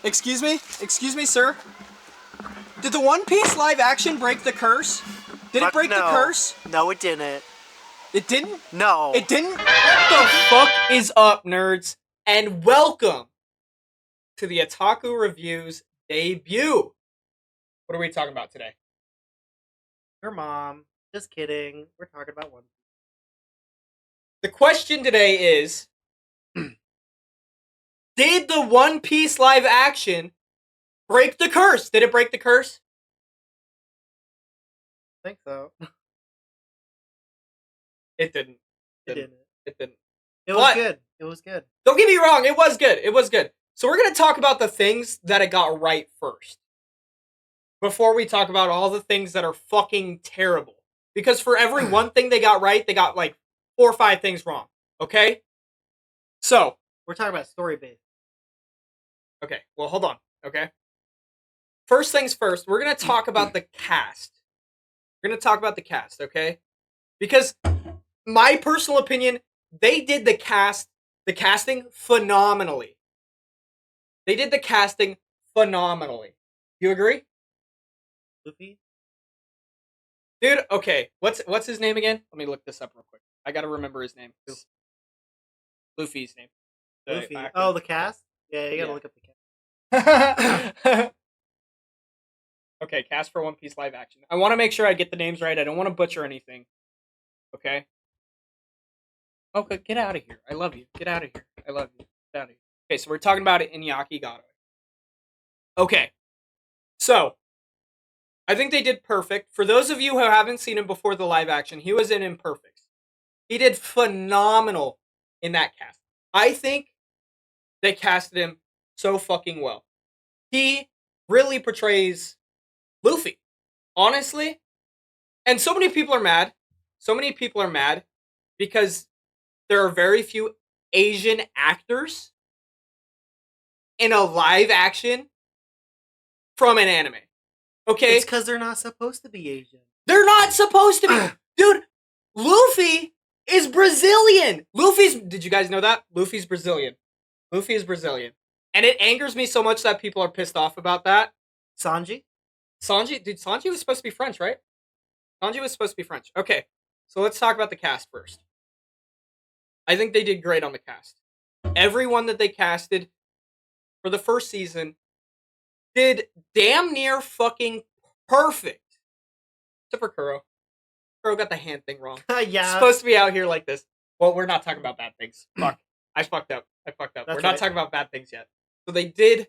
Excuse me? Excuse me, sir? Did the One Piece live action break the curse? Did it break the curse? No, it didn't. It didn't? No. It didn't? What the fuck is up, nerds? And welcome to the Otaku Reviews debut. What are we talking about today? Your mom. Just kidding. We're talking about One Piece. The question today is, did the One Piece live action break the curse? Did it break the curse? I think so. It didn't. It didn't. It didn't. It was good. It was good. Don't get me wrong, it was good. It was good. So we're going to talk about the things that it got right first. Before we talk about all the things that are fucking terrible. Because for every one thing they got right, they got like 4 or 5 things wrong. Okay? So. We're talking about story based. Okay, well, hold on. Okay? First things first, we're going to talk about the cast. We're going to talk about the cast, okay? Because my personal opinion, they did the casting phenomenally. They did the casting phenomenally. You agree? Luffy? Dude, okay. What's his name again? Let me look this up real quick. I gotta remember his name. Luffy's name. Luffy. Oh, the cast? Yeah, you gotta look up the cast. Okay, cast for One Piece live action. I want to make sure I get the names right. I don't want to butcher anything. Okay? Okay, get out of here. I love you. Get out of here. I love you. Get out of here. Okay, so we're talking about it in Yakigato. Okay. So, I think they did perfect. For those of you who haven't seen him before the live action, he was in Imperfects. He did phenomenal in that cast. I think they casted him so fucking well. He really portrays Luffy. Honestly. And so many people are mad. So many people are mad because there are very few Asian actors in a live action from an anime. Okay? It's because they're not supposed to be Asian. They're not supposed to be. Dude, Luffy is Brazilian. Did you guys know that? Luffy's Brazilian. Luffy is Brazilian. And it angers me so much that people are pissed off about that. Sanji? Dude, Sanji was supposed to be French, right? Sanji was supposed to be French. Okay, so let's talk about the cast first. I think they did great on the cast. Everyone that they casted for the first season did damn near fucking perfect. Except for Kuro. Kuro got the hand thing wrong. Yeah. Supposed to be out here like this. Well, we're not talking about bad things. Fuck. I fucked up. That's we're not talking about bad things yet. So they did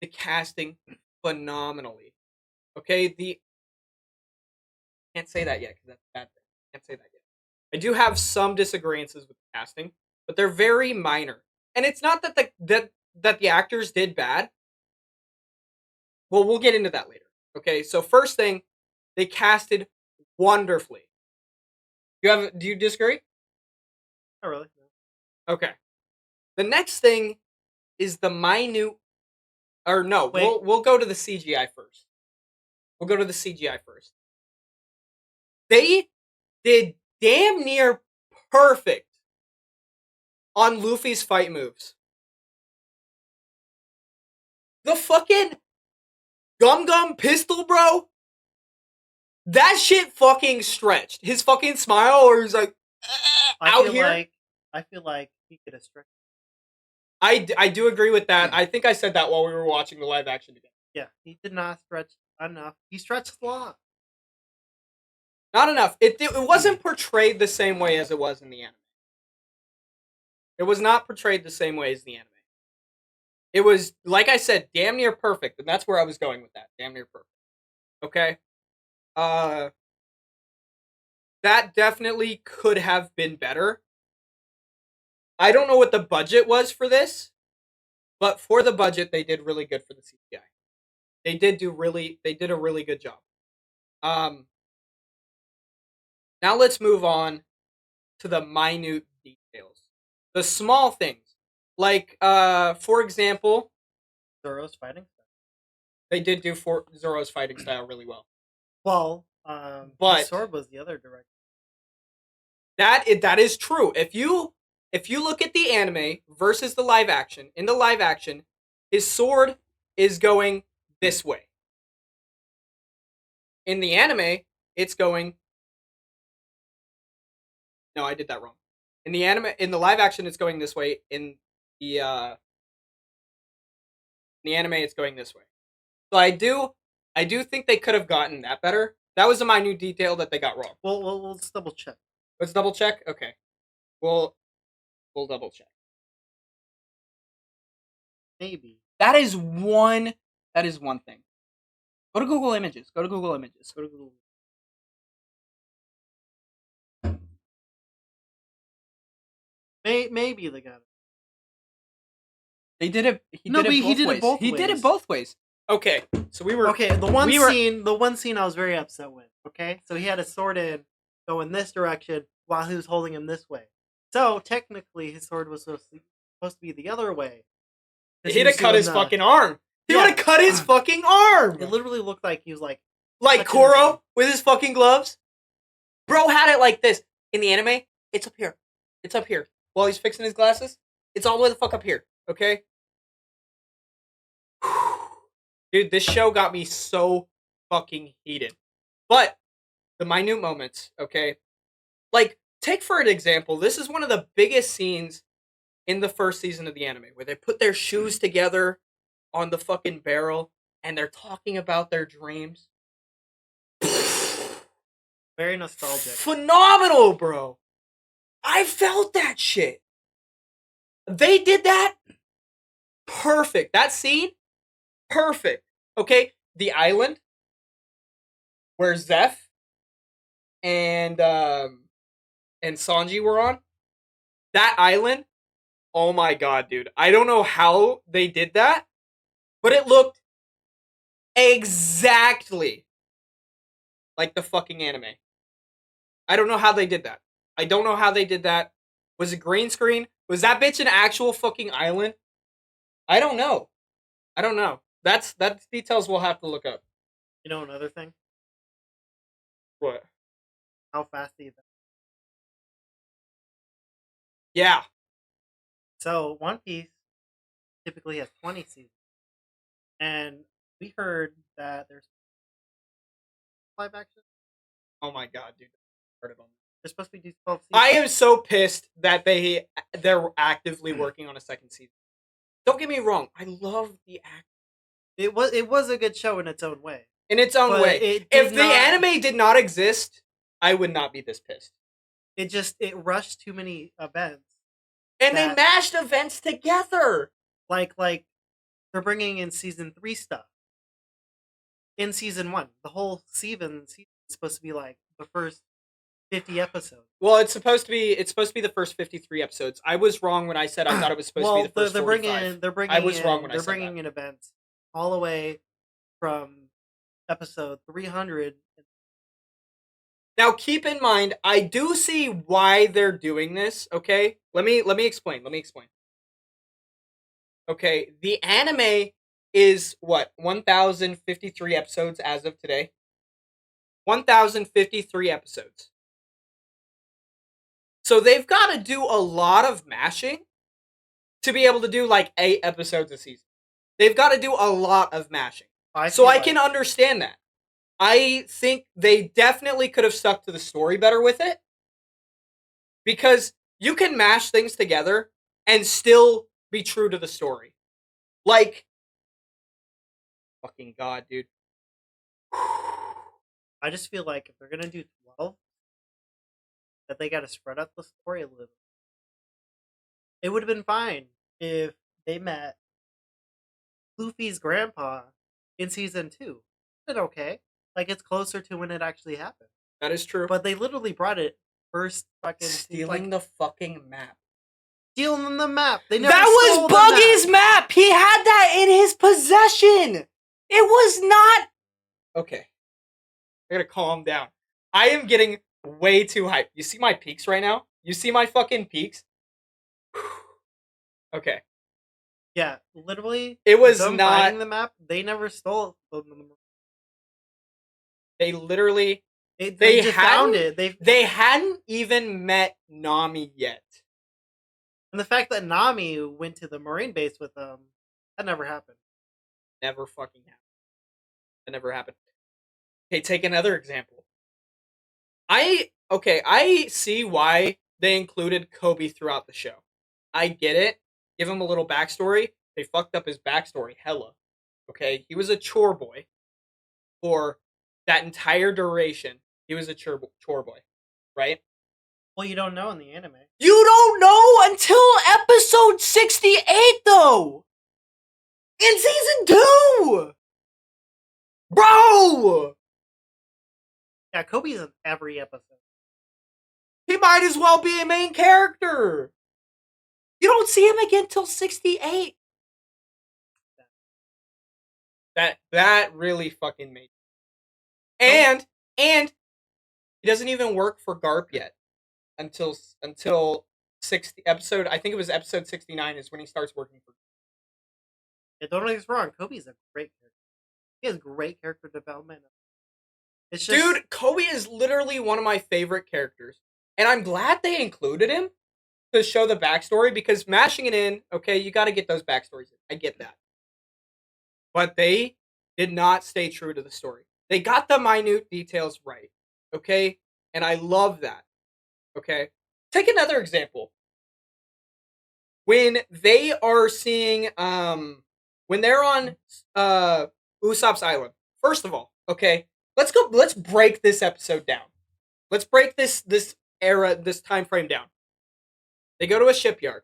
the casting phenomenally. Okay, can't say that yet because that's a bad thing. Can't say that yet. I do have some disagreements with the casting, but they're very minor. And it's not that the actors did bad. Well, we'll get into that later. Okay, so first thing, they casted wonderfully. Do you disagree? Not really. No. Okay. The next thing is the minute. Or no, we'll go to the CGI first. They did damn near perfect on Luffy's fight moves. The fucking gum pistol, bro. That shit fucking stretched. His fucking smile, or he's like out here. I feel like he could have stretched. I do agree with that. I think I said that while we were watching the live action again. Yeah, he did not stretch enough. He stretched a lot. Not enough. It wasn't portrayed the same way as it was in the anime. It was not portrayed the same way as the anime. It was, like I said, damn near perfect, and that's where I was going with that. Damn near perfect. Okay? That definitely could have been better. I don't know what the budget was for this, but for the budget, they did really good for the CGI. They did a really good job. Now let's move on to the minute details. The small things. Like, for example, Zoro's fighting style. They did do Zoro's fighting style really well. Well, but his sword was the other direction. That is true. If you look at the anime versus the live action, in the live action, his sword is going this way. In the anime, it's going... No, I did that wrong. In the live action, it's going this way. In the anime, it's going this way. So I do think they could have gotten that better. That was a minute detail that they got wrong. We'll just double check. Let's double check. Okay, we'll double check. Maybe That is one thing. Go to Google Images. Go to Google Images. go to Google. Maybe they got it. They did it. He No, did but it both he did it ways. both He did it ways. both ways. Okay, so we were Okay, the one scene I was very upset with. Okay, so he had a sword go in this direction while he was holding him this way. So technically, his sword was supposed to be the other way. He'd have cut his fucking arm. He would have cut his fucking arm. It literally looked like he was like Koro with his fucking gloves. Bro had it like this. In the anime, it's up here. It's up here. While he's fixing his glasses, it's all the way the fuck up here. Okay? Dude, this show got me so fucking heated. But the minute moments, okay? Like, take for an example, this is one of the biggest scenes in the first season of the anime, where they put their shoes together on the fucking barrel and they're talking about their dreams. very nostalgic. Phenomenal, bro. I felt that shit. They did that perfect. That scene, perfect. Okay, the island where Zeph and Sanji were on. That island, oh my god, dude. I don't know how they did that, but it looked exactly like the fucking anime. I don't know how they did that. I don't know how they did that. Was it green screen? Was that bitch an actual fucking island? I don't know. I don't know. That's details we'll have to look up. You know another thing? What? How fast the event. Yeah. So One Piece typically has 20 seasons, and we heard that there's live action. Oh my god, dude. Heard of them. They're supposed to be 12 seasons. I am so pissed that they're actively working on a second season. Don't get me wrong. I love the act. It was a good show in its own way. In its own But way. If the anime did not exist, I would not be this pissed. It rushed too many events. And they mashed events together. Like they're bringing in season 3 stuff. In season 1, the whole season is supposed to be like the first 50 episodes. Well, it's supposed to be the first 53 episodes. I was wrong when I said I thought it was supposed to be the first 45. I was wrong when I said that. They're bringing in events all the way from episode 300. Now, keep in mind, I do see why they're doing this. Okay, let me explain. Okay, the anime is what 1,053 episodes as of today. 1,053 episodes. So they've got to do a lot of mashing to be able to do like 8 episodes a season. They've got to do a lot of mashing. I can understand that. I think they definitely could have stuck to the story better with it. Because you can mash things together and still be true to the story. Like, fucking god, dude. I just feel like if they're going to do 12, that they got to spread out the story a little. It would have been fine if they met Luffy's grandpa in season 2. It's okay. Like, it's closer to when it actually happened. That is true. But they literally brought it first fucking... Stealing the fucking map. Stealing the map. They never That was Buggy's map. He had that in his possession. It was not... Okay. I gotta calm down. I am getting way too hyped. You see my peaks right now? You see my fucking peaks? Okay. Yeah, literally. It was them not finding the map. They never stole it. They literally. They just found it. They hadn't even met Nami yet. And the fact that Nami went to the Marine base with them, that never happened. never fucking happened. That never happened. Okay, take another example. I see why they included Kobe throughout the show. I get it. Give him a little backstory. They fucked up his backstory hella. Okay, he was a chore boy for that entire duration. He was a chore boy, right? Well, you don't know in the anime. You don't know until episode 68, though! In season 2! Bro! Yeah, Kobe's in every episode. He might as well be a main character! You don't see him again till 68. That really fucking made and he doesn't even work for Garp yet until 60 episode. I think it was episode 69 is when he starts working for. Yeah, don't get us wrong. Kobe's a great character. He has great character development. It's just, Dude, Kobe is literally one of my favorite characters, and I'm glad they included him to show the backstory because mashing it in, okay, you got to get those backstories in. I get that, but they did not stay true to the story. They got the minute details right, okay? And I love that, okay? Take another example. When they are seeing, when they're on Usopp's Island, first of all, okay, let's break this episode down. Let's break this time frame down. They go to a shipyard.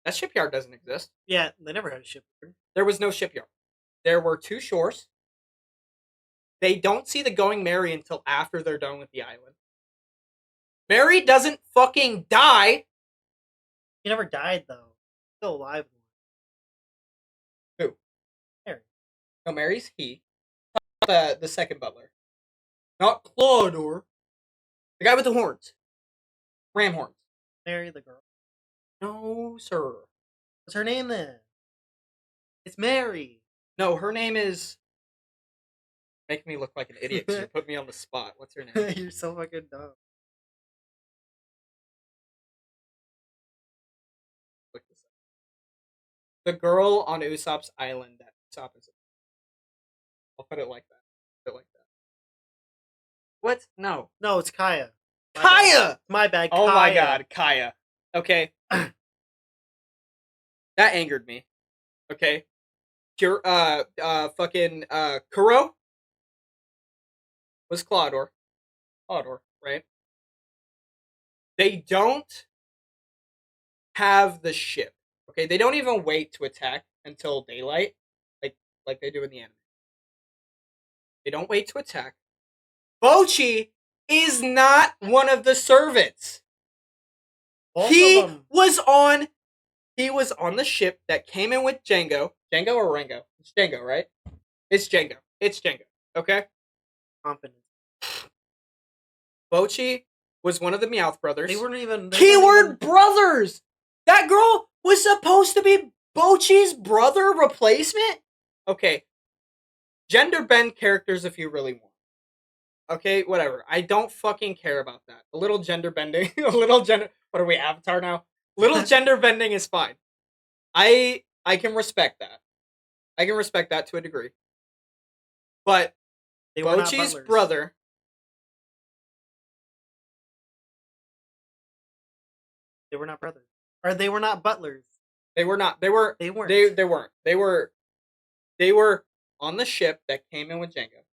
That shipyard doesn't exist. yeah, they never had a shipyard. There was no shipyard. There were 2 shores. They don't see the Going Merry until after they're done with the island. Merry doesn't fucking die. He never died though. Still alive. Who? Merry. No, Merry's he. The second butler. Not Claudor. The guy with the horns. Ram horns. Merry the girl. No, sir. What's her name then? It's Mary. No, her name is... Make me look like an idiot because you put me on the spot. What's her name? You're so fucking dumb. Look this up. The girl on Usopp's island that Usopp is... I'll put it like that. Put it like that. What? No. No, it's Kaya. Kaya! My bad. Oh Kaya. my god, Kaya. Okay. That angered me. Okay. Fucking Kuro was Claudor. Claudor, right? They don't have the ship. Okay, they don't even wait to attack until daylight, like they do in the anime. They don't wait to attack. Bochi is not one of the servants. Both He of them. was on the ship that came in with Django. Django or Rango? It's Django, right? It's Django. It's Django. Okay? Confidence. Bochi was one of the Meowth brothers. They weren't even. Keyword brothers! That girl was supposed to be Bochi's brother replacement? Okay. Gender bend characters if you really want. Okay, whatever. I don't fucking care about that. A little gender bending. What are we, Avatar now? Little gender bending is fine. I can respect that. I can respect that to a degree. But They were not Bochi's butlers. brother... They were not brothers. Or they were not butlers. They were not. They were. They weren't. They weren't. They were on the ship that came in with Django.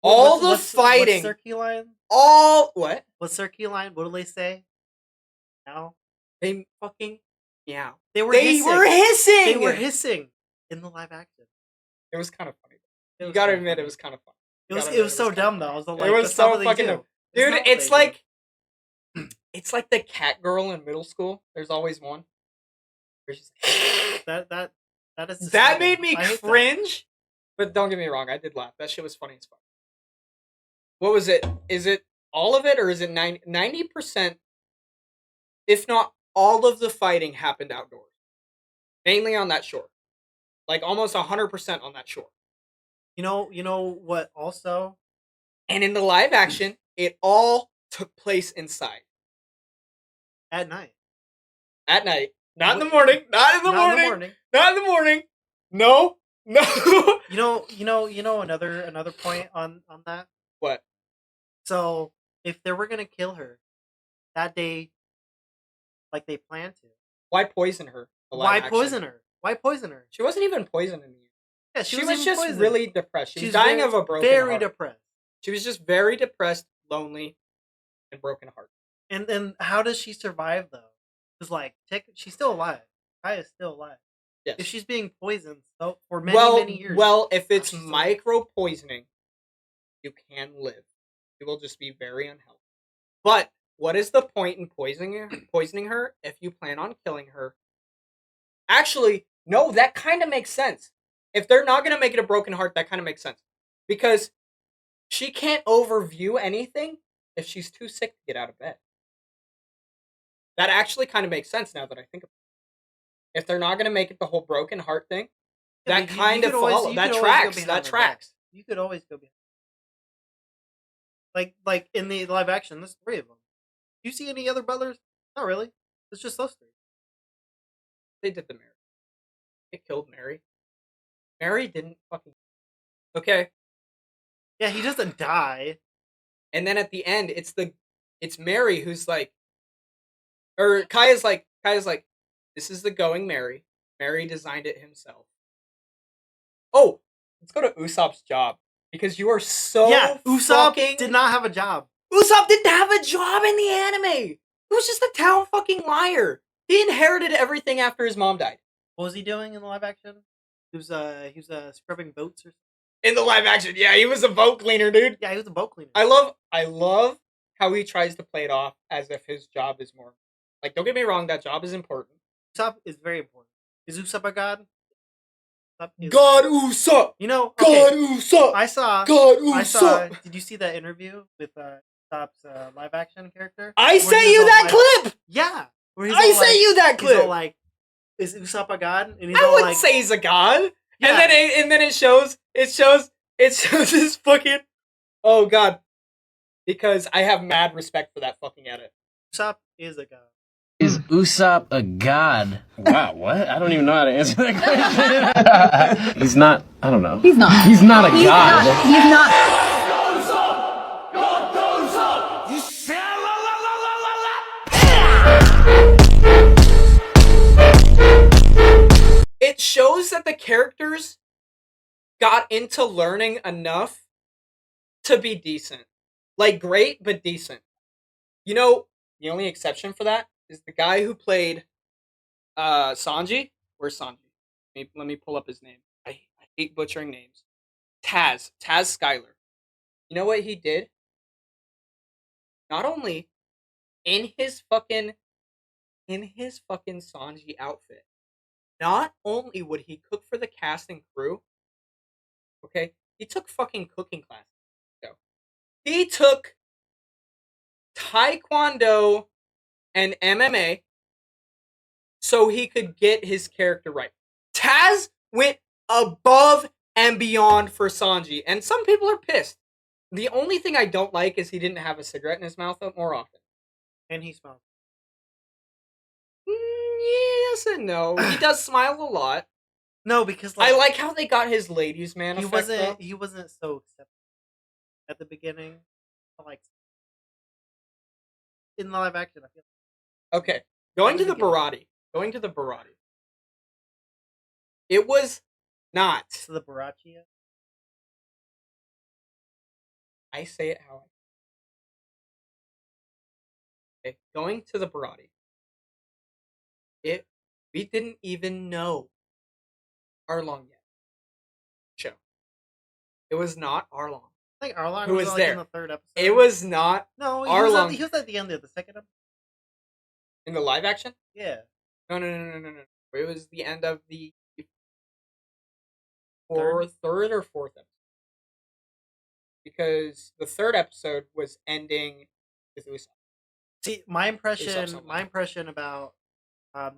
All the fighting. What's their key line? All what? What's their key line? What do they say? Now They fucking meow. they were They hissing. were hissing. They were hissing in the live action. It was kind of funny. It You was gotta so admit, funny. it was kind of fun. It was so dumb though. I was like, It was that's not so what they fucking do. dumb. That's Dude, not what it's they do. like it's like the cat girl in middle school. There's always one. Where she's that is that disturbing. made me I hate that. cringe. But don't get me wrong, I did laugh. That shit was funny as fuck. What was it? Is it all of it, or is it 90%? If not all of the fighting happened outdoors, mainly on that shore, like almost 100% on that shore. You know what? Also, And in the live action, it all took place inside at night, at night, not in the morning, not in the not morning, in the morning. not in the morning. No, No. Another point on that. What? So if they were gonna kill her that day, like they planned to, Why poison her? The live why action? poison her? Why poison her? She wasn't even poisoned in the end. Yeah, She was was even just poisoned. really depressed. She was She's dying very, of a broken very heart. depressed. She was just very depressed, lonely, and broken heart. And then how does she survive though? Because like she's still alive. Kaya's still alive. Yes. If she's being poisoned for many years. Well, if it's she's micro poisoning, you can live. You will just be very unhealthy. But what is the point in poisoning her if you plan on killing her? Actually, no, that kind of makes sense. If they're not going to make it a broken heart, that kind of makes sense. Because she can't overview anything if she's too sick to get out of bed. That actually kind of makes sense now that I think about it. If they're not going to make it the whole broken heart thing, that kind of follows. That tracks. That tracks. You could always go behind. Like in the live action, there's 3 of them. Do you see any other brothers? Not really. It's just those 3. They did the Mary. They killed Mary. Mary didn't fucking. Okay. Yeah, he doesn't die. And then at the end, it's Mary who's like, or Kaya's like, this is the going Mary. Mary designed it himself. Oh, let's go to Usopp's job because you are so Usopp did not have a job. Usopp didn't have a job in the anime. He was just a town fucking liar. He inherited everything after his mom died. What was he doing in the live action? He was scrubbing boats or something. In the live action, yeah, he was a boat cleaner, dude. Yeah, he was a boat cleaner. I love how he tries to play it off as if his job is more. Like, don't get me wrong, that job is important. Usopp is very important. Is Usopp a god? God Usopp! You know, God Usopp! I saw. Did you see that interview with Usopp's live action character? I sent you that clip! Yeah. I sent you that clip! He's all like, is Usopp a god? And he's I wouldn't say he's a god. Yeah. And then it shows this fucking. Oh god. Because I have mad respect for that fucking edit. Usopp is a god. Is Usopp a god? Wow, what? I don't even know how to answer that question. He's not. I don't know. He's not. He's not a god. He's not. It shows that the characters got into learning enough to be decent. Like, great, but decent. You know, the only exception for that is the guy who played Sanji. Where's Sanji? Let me pull up his name. I hate butchering names. Taz Skylar. You know what he did? Not only in his fucking Sanji outfit, not only would he cook for the cast and crew, okay, he took fucking cooking classes. He took Taekwondo and MMA so he could get his character right. Taz went above and beyond for Sanji, and some people are pissed. The only thing I don't like is he didn't have a cigarette in his mouth more often. And he smiled. Yes and no. He does smile a lot. No, because I like how they got his ladies' man effect. He wasn't so accepted at the beginning. Like in the live action, I feel. Okay, going to the Barati. It was not. So the Barachia. I say it how I. Okay, going to the Barati. We didn't even know Arlong yet. Show. It was not Arlong. I think Arlong who was was like there. in the 3rd episode. It was not. No, Arlong. He was at the end of the 2nd episode. In the live action? Yeah. No. It was the end of the 3rd or 4th episode. Because the 3rd episode was ending with Usopp. See, my impression about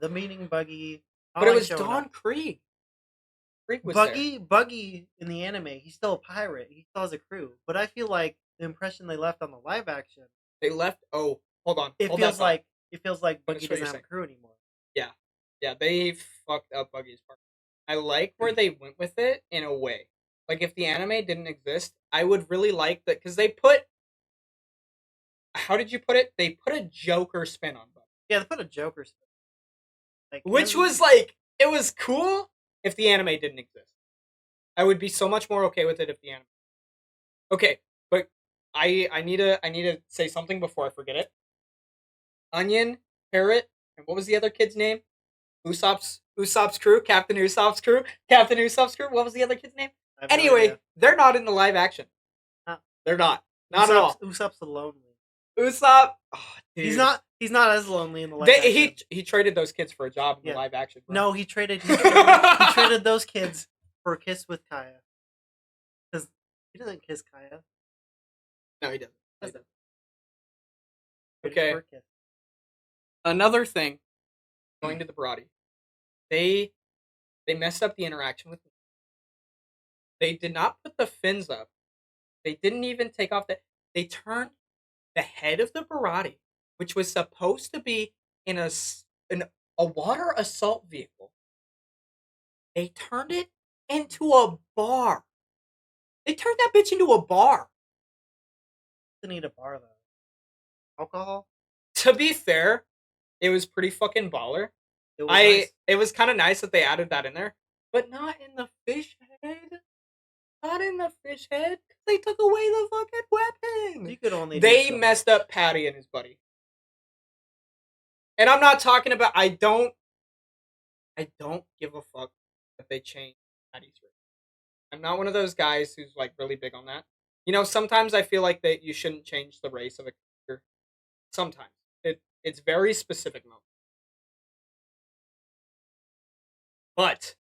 the meeting Buggy. But it was Don Krieg. Krieg was Buggy in the anime, he's still a pirate. He still has a crew. But I feel like the impression they left on the live action. They left. Oh, hold on. It feels like Buggy doesn't have a crew anymore. Yeah, they fucked up Buggy's part. I like where they went with it in a way. Like if the anime didn't exist, I would really like that because they put. How did you put it? They put a Joker spin on Buffy, Yeah, they put a Joker spin. Like, which and- was like it was cool. If the anime didn't exist, I would be so much more okay with it if the anime. Okay, but I need to say something before I forget it. Onion, Parrot, and what was the other kid's name? Usopp's crew, Captain Usopp's crew, Captain Usopp's crew. What was the other kid's name? I have no Anyway, idea. they're not in the live action. No. They're not at all. Usopp's the lonely. Usopp, oh, dude. He's not as lonely in the live action. He traded those kids for a job in Yeah. the live action. Bro. No, he traded he traded those kids for a kiss with Kaya. Because he doesn't kiss Kaya. No, he doesn't. He Doesn't. doesn't. Traded Okay. for a kiss. Another thing, going to the Barati, they messed up the interaction with me. They did not put the fins up. They didn't even take off the. They turned the head of the Barati, which was supposed to be in a water assault vehicle. They turned it into a bar. They turned that bitch into a bar. Doesn't need a bar though. Alcohol. To be fair, it was pretty fucking baller. It was nice. It was kind of nice that they added that in there, but not in the fish head. Not in the fish head. They took away the fucking weapon. You could only. They do so messed much. up Patty and his buddy. And I'm not talking about. I don't give a fuck that they changed Patty's race. I'm not one of those guys who's like really big on that. You know, sometimes I feel like that you shouldn't change the race of a character. Sometimes it's very specific moments. But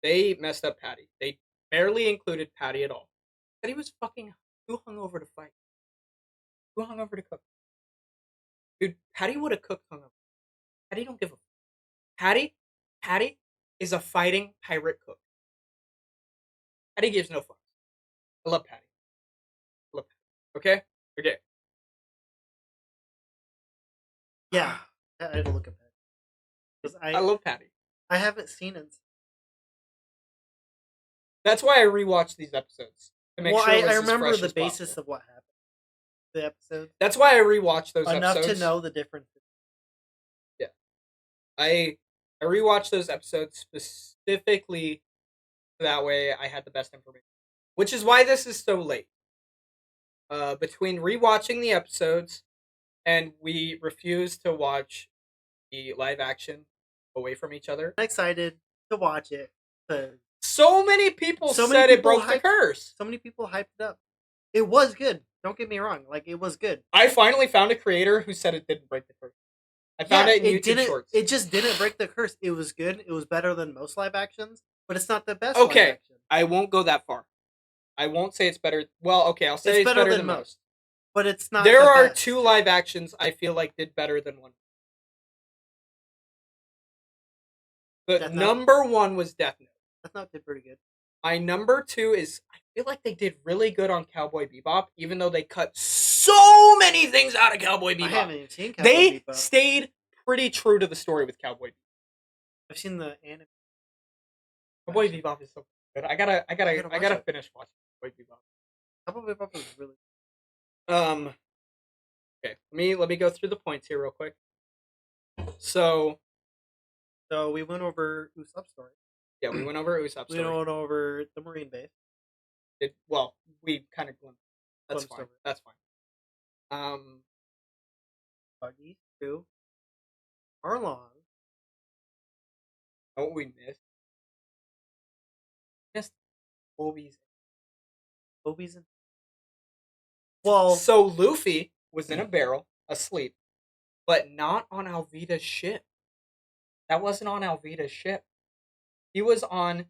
they messed up Patty. They barely included Patty at all. Patty was fucking too hungover to fight. Too hungover to cook. Dude, Patty would have cooked hungover. Patty don't give a fuck. Patty is a fighting pirate cook. Patty gives no fucks. I love Patty. I love Patty. Okay? Okay. Yeah, I had to look at that. 'Cause I love Patty. I haven't seen it. That's why I rewatched these episodes. To make Well, sure it was I as remember fresh the as basis possible. of what happened. The episode That's why I rewatched those enough episodes. to know the difference. I rewatched those episodes specifically so that way I had the best information. Which is why this is so late. Between rewatching the episodes and we refused to watch the live action away from each other. I'm excited to watch it. So many people So many said it people broke the hyped- curse. So many people hyped it up. It was good. Don't get me wrong. Like, it was good. I finally found a creator who said it didn't break the curse. I found it in YouTube didn't. Shorts. It just didn't break the curse. It was good. It was better than most live actions, but it's not the best. Live Okay, action. I won't go that far. I won't say it's better. Well, okay, I'll say it's better than most. But it's not. There the are best. 2 live actions I feel like did better than one. The Death Note? number 1 was Death Note. Death Note did pretty good. My number 2 is I feel like they did really good on Cowboy Bebop, even though they cut so many things out of Cowboy Bebop. I haven't even seen Cowboy They Bebop. stayed pretty true to the story with Cowboy Bebop. I've seen the anime. Cowboy Bebop is so good. I gotta watch it. finish watching Cowboy Bebop. Cowboy Bebop was really. Okay, let me go through the points here real quick. So So we went over Usopp's story. yeah, we went over Usopp's We story. went over the Marine base. We kind of glimpsed. That's Glimpsed fine. over it. That's fine. Buggy, Crew, Arlong. Know what we missed? Missed Obi's. Obi's in. Well, So Luffy was in a barrel, asleep, but not on Alvida's ship. That wasn't on Alvida's ship. He was on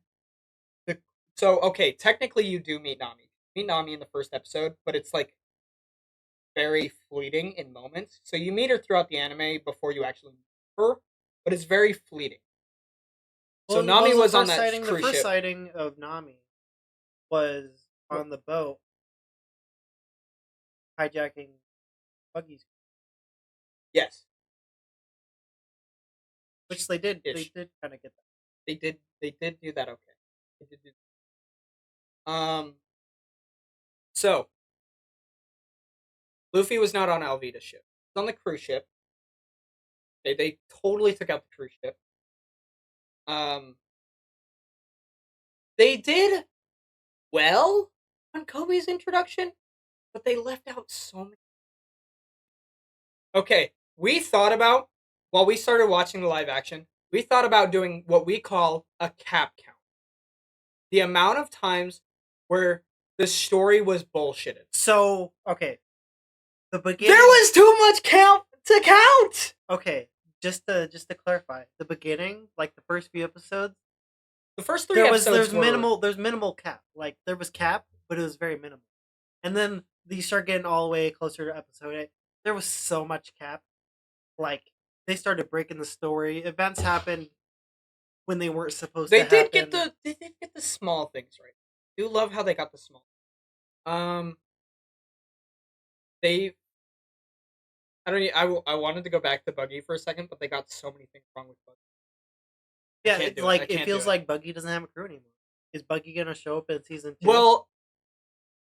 the. So okay, technically you do meet Nami. You meet Nami in the first episode, but it's like very fleeting in moments. So you meet her throughout the anime before you actually meet her, but it's very fleeting. So Nami was on that cruise The first ship. sighting of Nami was on the boat hijacking Buggy's, Yes. which they did. They Ish. did kind of get that. They did do that okay. They did do so Luffy was not on Alvida's ship. He was on the cruise ship. They totally took out the cruise ship. They did well on Kobe's introduction, but they left out so many. Okay, we thought about, while we started watching the live action, we thought about doing what we call a cap count. The amount of times where the story was bullshitted. So, okay. The beginning. There was too much count to count! Okay, just to clarify, the beginning, like the first few episodes, The first three episodes were... there's minimal cap. Like there was cap, but it was very minimal. And then you start getting all the way closer to episode 8. There was so much cap. Like they started breaking the story. Events happened when they weren't supposed to happen. They did get the small things right. I do love how they got the small. I wanted to go back to Buggy for a second, but they got so many things wrong with Buggy. Yeah, it feels like Buggy doesn't have a crew anymore. Is Buggy gonna show up in season 2? Well,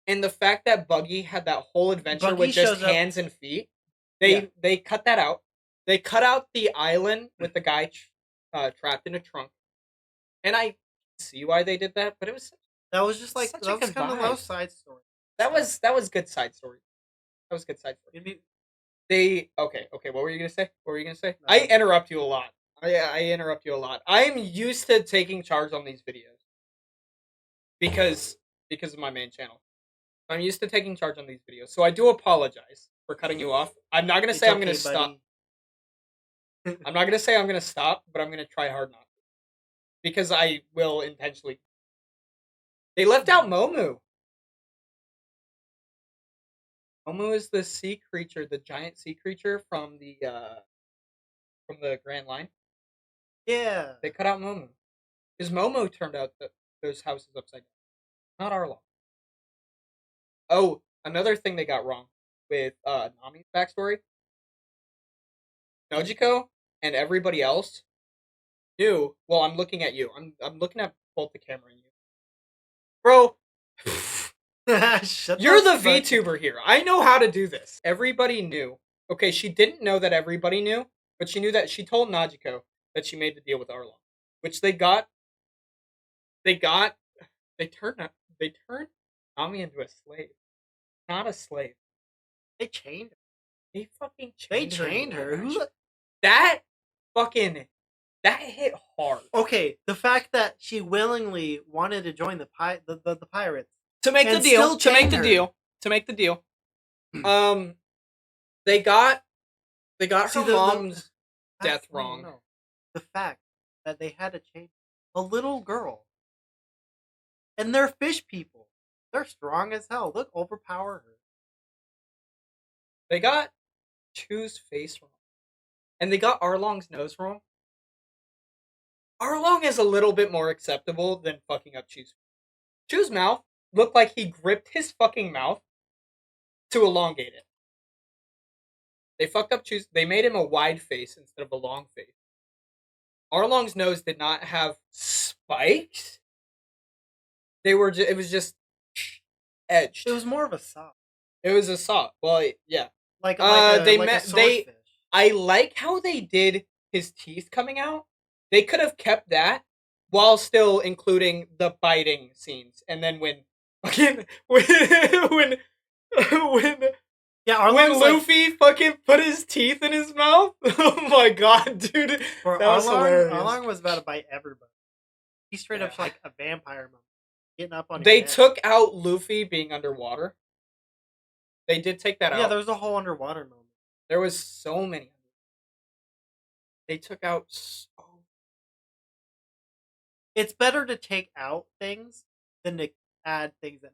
and the fact that Buggy had that whole adventure Buggy with just shows up- hands and feet, they cut that out. They cut out the island with the guy trapped in a trunk, and I see why they did that. But it was that was just like such a that was good kind of vibe. low side story. that was good side story. That was good side story. Okay. What were you gonna say? I interrupt you a lot. I interrupt you a lot. I'm used to taking charge on these videos because of my main channel. I'm used to taking charge on these videos, so I do apologize for cutting you off. I'm not gonna say I'm gonna stop. I'm not gonna say I'm gonna stop, but I'm gonna try hard not to, because I will intentionally. They left out Momu. Momu is the sea creature, the giant sea creature from the Grand Line. Yeah. They cut out Momu. Because Momo turned out those houses upside down. Not Arlong. Oh, another thing they got wrong with Nami's backstory. Nojiko and everybody else knew. Well, I'm looking at you. I'm looking at both the camera and you. Bro, you're the VTuber here. I know how to do this. Everybody knew. Okay, she didn't know that everybody knew, but she knew that she told Najiko that she made the deal with Arlong, which they got. They turned Nami into a slave. Not a slave. They chained her. They fucking They chained her. chained her. That hit hard. Okay, the fact that she willingly wanted to join the pirates To make the And deal. still To make chain the her. deal. To make the deal. They got See, her the- mom's death No, wrong. no. The fact that they had to chain a little girl, and they're fish people. They're strong as hell. Look, overpower her. They got Chu's face wrong. And they got Arlong's nose wrong. Arlong is a little bit more acceptable than fucking up Chu's. Chu's mouth looked like he gripped his fucking mouth to elongate it. They fucked up Chu's. They made him a wide face instead of a long face. Arlong's nose did not have spikes. It was just edged. It was more of a saw. It was a saw. Well, yeah. Like they a met- swordfish. I like how they did his teeth coming out. They could have kept that while still including the biting scenes. And then when Yeah, when Arlong's Luffy fucking put his teeth in his mouth. Oh my god, dude. that was hilarious. Arlong was about to bite everybody. He's straight up like a vampire moment. Getting up on your They neck. took out Luffy being underwater. They did take that out. Yeah, there was a whole underwater moment. There was so many. They took out so... It's better to take out things than to add things in.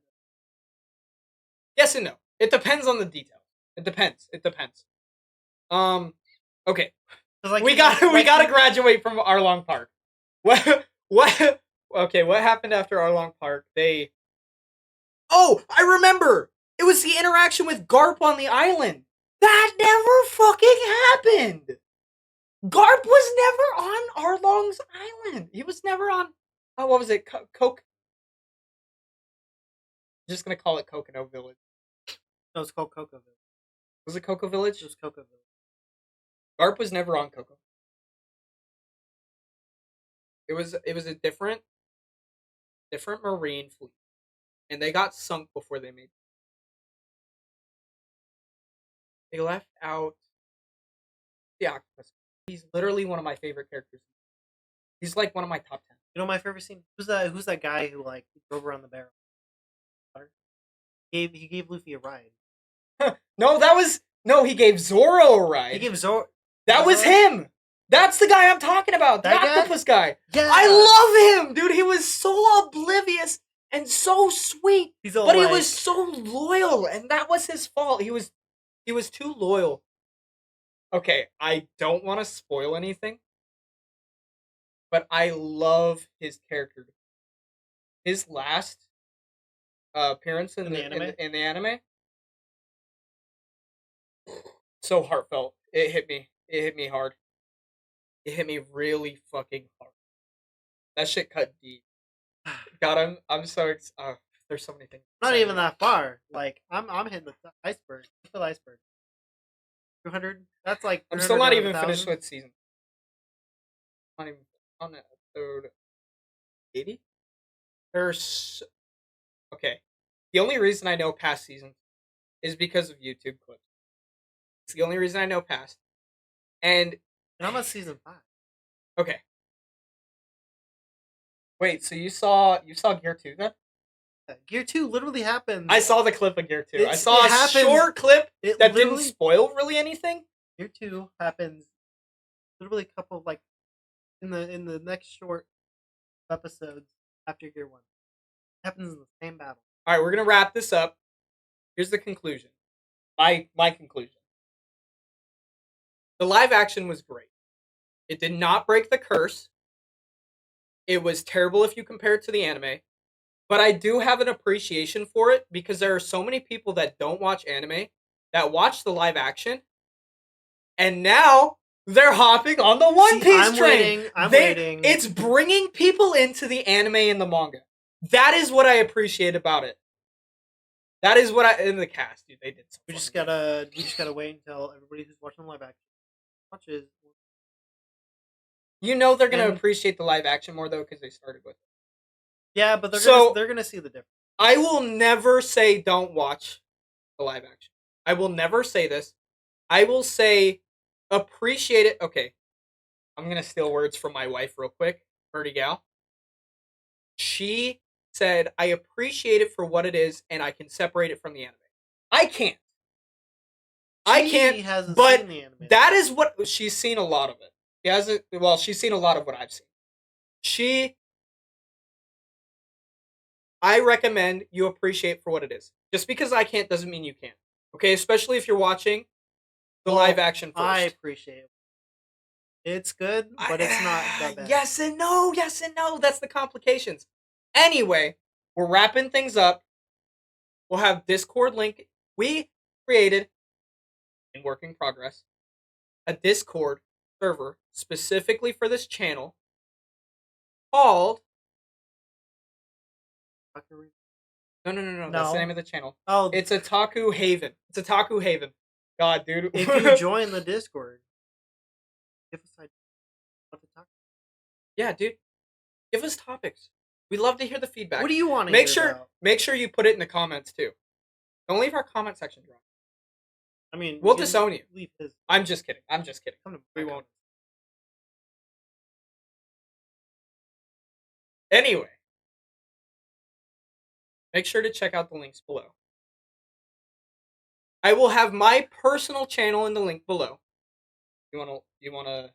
Yes and no. It depends on the details. It depends. Okay. Like, we gotta graduate from Arlong Park. What? Okay, what happened after Arlong Park? Oh, I remember! It was the interaction with Garp on the island! That never fucking happened! Garp was never on Arlong's Island. He was never on. Oh, what was it? Coke. I'm just gonna call it Coconut Village. No, it's called Cocoa Village. Was it Cocoa Village? It was Cocoa Village. Garp was never on Cocoa. It was a different marine fleet, and they got sunk before they made. They left out the octopus. He's literally one of my favorite characters. He's like one of my top 10. You know my favorite scene? Who's that guy who like drove around the barrel? He gave Luffy a ride. No, he gave Zoro a ride. He gave Zoro. That was him. That's the guy I'm talking about. The That guy? octopus guy. Yeah, I love him, dude. He was so oblivious and so sweet, He's all but he like- was so loyal, and that was his fault. He was too loyal. Okay, I don't want to spoil anything, but I love his character. His last appearance in the anime, so heartfelt. It hit me. It hit me hard. It hit me really fucking hard. That shit cut deep. God, I'm so excited. There's so many things. Not even that far. Like I'm hitting the iceberg. What's the iceberg? 200. That's like. I'm still not 300 even out of finished 1,000. with season. Not even on episode 80. There's okay. The only reason I know past seasons is because of YouTube clips. It's the only reason I know past. And And I'm on season 5. okay. Wait, so you saw Gear 2 then? Gear 2 literally happens. I saw the clip of Gear 2. I It's- saw it a happens- short clip It that didn't literally- spoil really anything. Gear 2 happens literally a couple of like in the next short episodes after Gear 1. It happens in the same battle. All right, we're gonna wrap this up. Here's the conclusion. My conclusion. The live action was great. It did not break the curse. It was terrible if you compare it to the anime, but I do have an appreciation for it because there are so many people that don't watch anime that watch the live action, and now they're hopping on the One See, Piece I'm train. waiting, I'm waiting. It's bringing people into the anime and the manga. That is what I appreciate about it. That is what in the cast, dude. They did. We just gotta wait until everybody who's watching live action watches. You know they're gonna And- appreciate the live action more though because they started with it. Yeah, but So- they're gonna see the difference. I will never say don't watch the live action. I will never say this. I will say appreciate it. Okay, I'm gonna steal words from my wife real quick, Birdie Gal. She said, "I appreciate it for what it is, and I can separate it from the anime." I can't. I She can't. hasn't but seen the anime. That is what she's seen a lot of it. She hasn't. Well, she's seen a lot of what I've seen. I recommend you appreciate for what it is. Just because I can't doesn't mean you can't. Okay, especially if you're watching the Well, live action first. I appreciate it. It's good, but it's not that bad. Yes and no. Yes and no. That's the complications. Anyway, we're wrapping things up. We'll have Discord link. We created, in working progress, a Discord server specifically for this channel called. No. That's No. the name of the channel. Oh, It's Otaku Haven. It's Otaku Haven. God, dude. if you join the Discord, give us ideas what to talk. Yeah, dude. Give us topics. We'd love to hear the feedback. What do you want to Make hear sure about? make sure you put it in the comments too. Don't leave our comment section dry. I mean, We'll you can disown you. Leave his. I'm just kidding. I'm just kidding. Come to We my won't. Anyway, make sure to check out the links below. I will have my personal channel in the link below. You wanna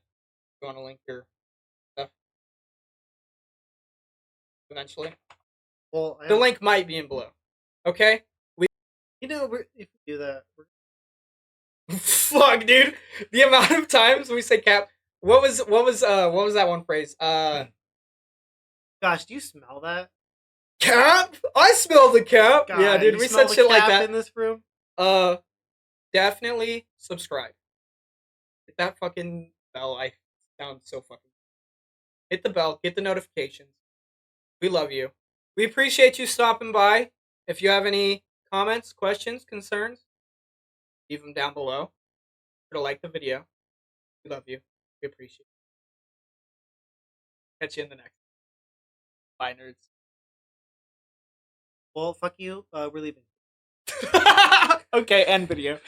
link your stuff eventually? Well, The link might be in below. Okay? You know, if we do that, Fuck, dude. The amount of times we say cap. What was that one phrase? gosh, do you smell that? Cap? I smell the cap. God, Yeah, dude, you we smell said the shit like cap that. in this room. Definitely subscribe. Hit that fucking bell. I sound so fucking. Hit the bell. Get the notifications. We love you. We appreciate you stopping by. If you have any comments, questions, concerns, leave them down below. Or like the video. We love you. We appreciate it. Catch you in the next. Bye, nerds. Well, fuck you. We're leaving. Okay, end video.